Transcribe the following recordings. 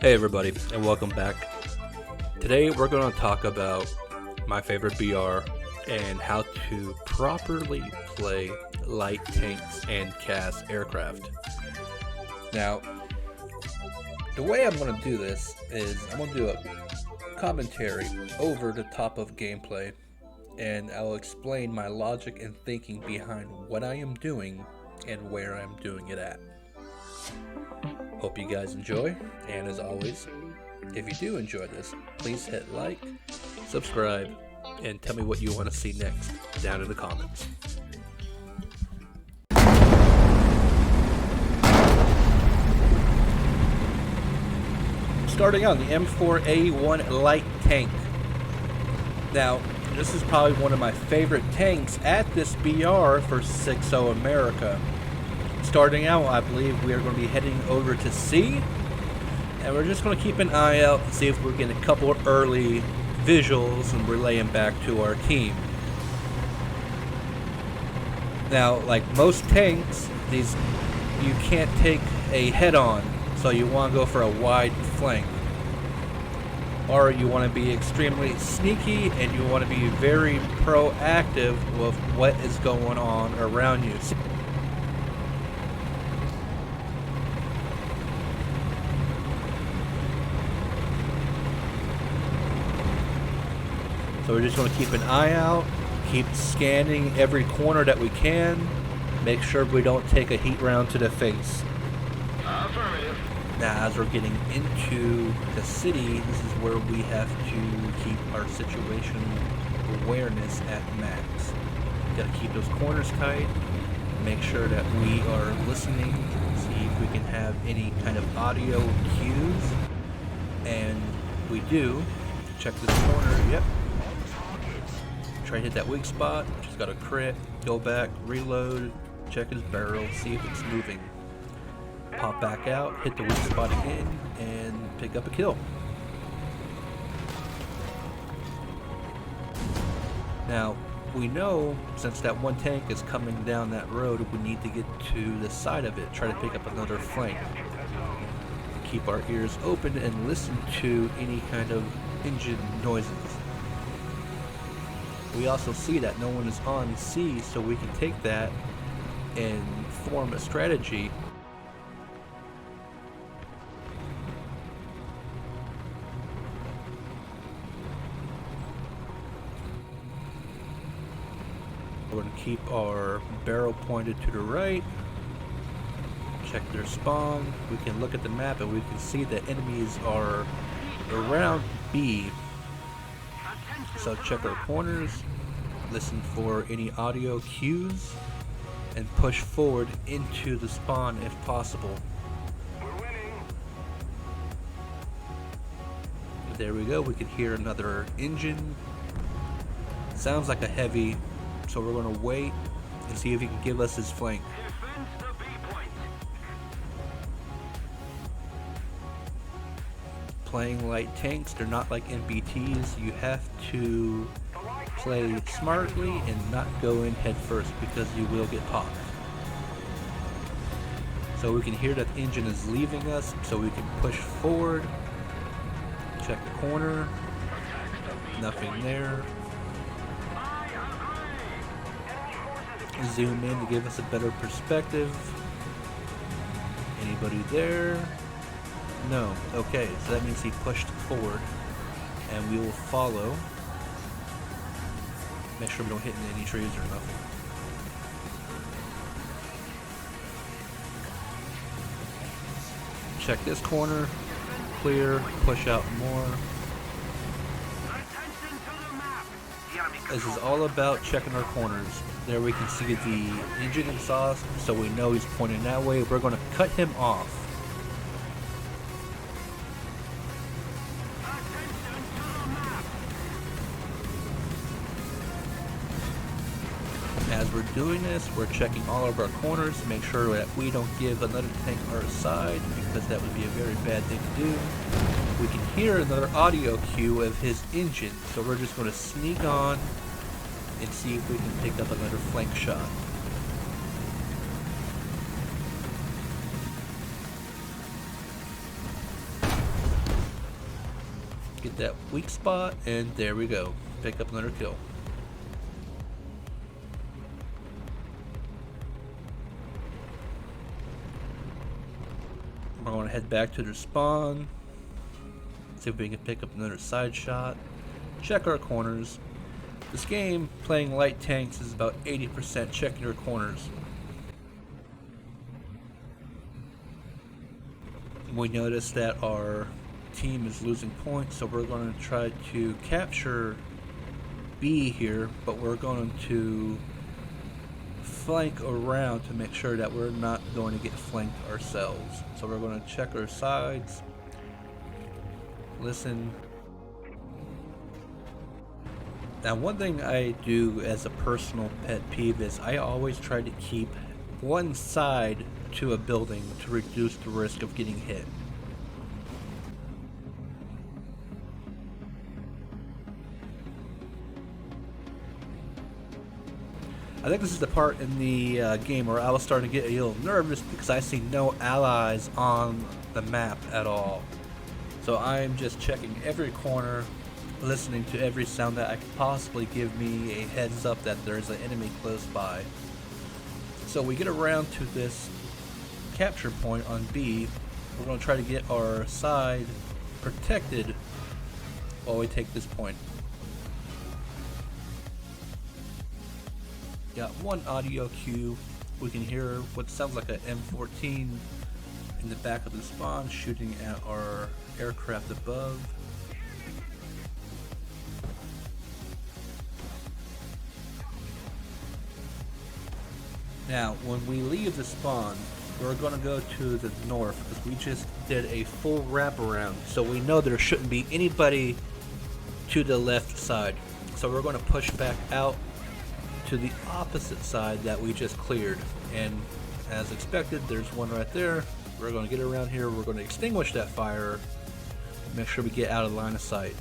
Hey everybody, and welcome back. Today we're going to talk about my favorite BR and how to properly play light tanks and CAS aircraft. Now, the way I'm going to do this is I'm going to do a commentary over the top of gameplay, and I'll explain my logic and thinking behind what I am doing and where I'm doing it at. Hope you guys enjoy, and as always, if you do enjoy this, please hit like, subscribe, and tell me what you want to see next down in the comments. Starting on the M4A1 light tank. Now, this is probably one of my favorite tanks at this BR for 6.0 America. Starting out, I believe we are going to be heading over to C, and we're just going to keep an eye out and see if we're getting a couple of early visuals and relay them back to our team. Now, like most tanks, these you can't take a head-on, so you want to go for a wide flank. Or you want to be extremely sneaky and you want to be very proactive with what is going on around you. So we're just going to keep an eye out, keep scanning every corner that we can, make sure we don't take a heat round to the face. Affirmative. Now, as we're getting into the city, this is where we have to keep our situation awareness at max. We got to keep those corners tight, make sure that we are listening, see if we can have any kind of audio cues, and we do. Check this corner, yep. Try to hit that weak spot, just got a crit, go back, reload, check his barrel, see if it's moving. Pop back out, hit the weak spot again, and pick up a kill. Now, we know since that one tank is coming down that road, we need to get to the side of it, try to pick up another flank. Keep our ears open and listen to any kind of engine noises. We also see that no one is on C, so we can take that and form a strategy. We're going to keep our barrel pointed to the right, check their spawn. We can look at the map and we can see that enemies are around B. So check our corners, listen for any audio cues, and push forward into the spawn if possible. We're winning. There we go, we can hear another engine. Sounds like a heavy, so we're going to wait and see if he can give us his flank. Defense the B point. Playing light tanks, they're not like MBTs. You have to play smartly and not go in head first because you will get popped. So we can hear that the engine is leaving us, so we can push forward, check the corner, nothing there. Zoom in to give us a better perspective. Anybody there? No. Okay, so that means he pushed forward, and we will follow. Make sure we don't hit into any trees or nothing. Check this corner. Clear. Push out more. Attention to the map. The enemy This is control. all about checking our corners. There we can see the engine exhaust, so we know he's pointing that way. We're going to cut him off. As we're doing this, we're checking all of our corners to make sure that we don't give another tank our side, because that would be a very bad thing to do. We can hear another audio cue of his engine, so we're just going to sneak on and see if we can pick up another flank shot. Get that weak spot, and there we go. Pick up another kill. We're going to head back to their spawn. See if we can pick up another side shot. Check our corners. This game, playing light tanks, is about 80% checking your corners. We notice that our team is losing points, so we're going to try to capture B here, but we're going to flank around to make sure that we're not going to get flanked ourselves. So we're going to check our sides, listen. Now, one thing I do as a personal pet peeve is I always try to keep one side to a building to reduce the risk of getting hit. I think this is the part in the game where I was starting to get a little nervous because I see no allies on the map at all. So I'm just checking every corner, listening to every sound that I could possibly give me a heads up that there's an enemy close by. So we get around to this capture point on B. We're going to try to get our side protected while we take this point. Got one audio cue. We can hear what sounds like an M14 in the back of the spawn shooting at our aircraft above. Now, when we leave the spawn, we're going to go to the north because we just did a full wraparound, so we know there shouldn't be anybody to the left side. So we're going to push back out to the opposite side that we just cleared, and as expected, there's one right there. We're going to get around here, we're going to extinguish that fire, make sure we get out of line of sight.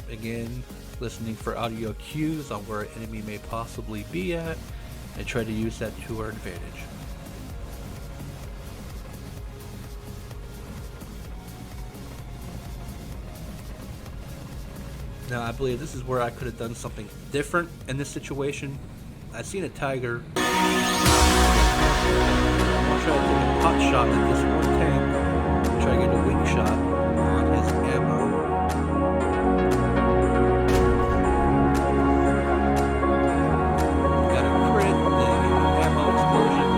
Again, listening for audio cues on where an enemy may possibly be at, and try to use that to our advantage. Now, I believe this is where I could have done something different in this situation. I've seen a tiger. I'm going to try to take a pot shot at this one tank. Try to get a weak shot on his ammo. Got a crit, then an ammo explosion.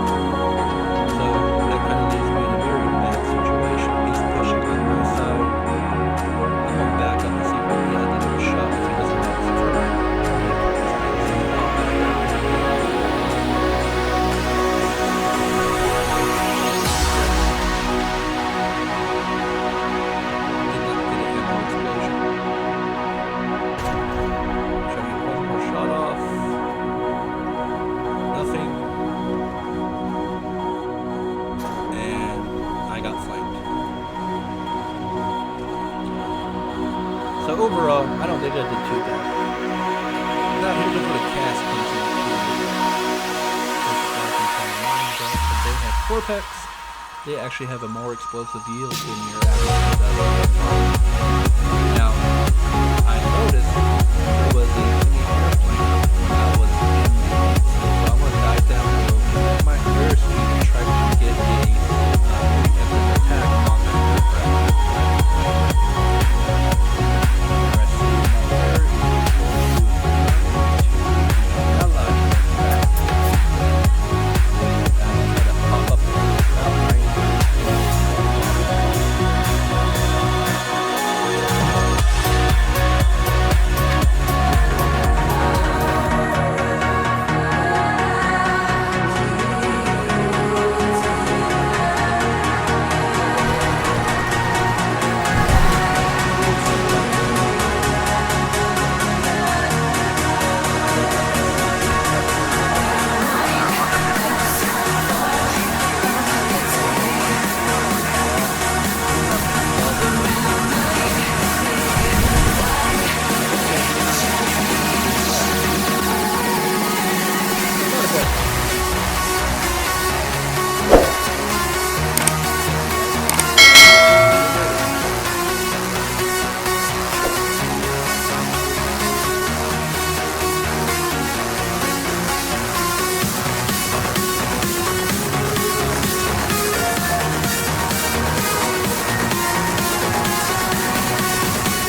So that kind of leaves me in a very bad situation. He's pushing on my side. I'm going to back up and see if I can get another shot if he doesn't have his turn. So overall, I don't think I did too bad. Now here's where the cast comes in. They have 4 packs. They actually have a more explosive yield than your average. Now, I noticed